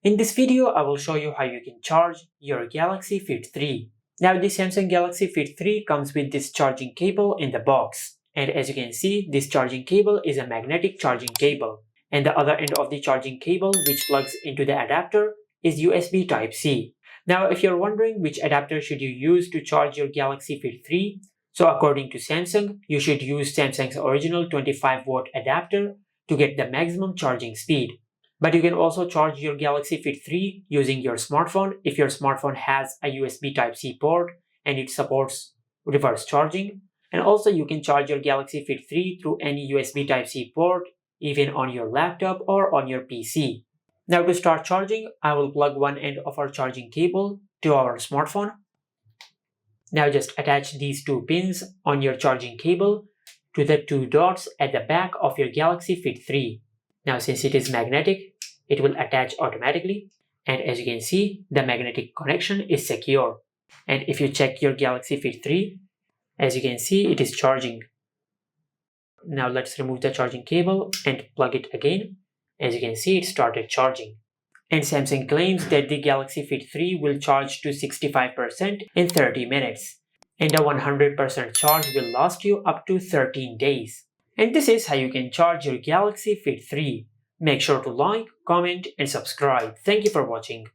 In this video, I will show you how you can charge your Galaxy Fit 3. Now, the Samsung Galaxy Fit 3 comes with this charging cable in the box. And as you can see, this charging cable is a magnetic charging cable. And the other end of the charging cable, which plugs into the adapter, is USB Type-C. Now, if you're wondering which adapter should you use to charge your Galaxy Fit 3, so according to Samsung, you should use Samsung's original 25-watt adapter to get the maximum charging speed. But you can also charge your Galaxy Fit 3 using your smartphone if your smartphone has a USB Type-C port and it supports reverse charging. And also you can charge your Galaxy Fit 3 through any USB Type-C port, even on your laptop or on your PC. Now to start charging, I will plug one end of our charging cable to our smartphone. Now just attach these two pins on your charging cable to the two dots at the back of your Galaxy Fit 3. Now since it is magnetic, it will attach automatically, and as you can see, the magnetic connection is secure. And if you check your Galaxy Fit 3, as you can see, it is charging. Now let's remove the charging cable and plug it again. As you can see, it started charging. And Samsung claims that the Galaxy Fit 3 will charge to 65% in 30 minutes. And a 100% charge will last you up to 13 days. And this is how you can charge your Galaxy Fit 3. Make sure to like, comment, and subscribe. Thank you for watching.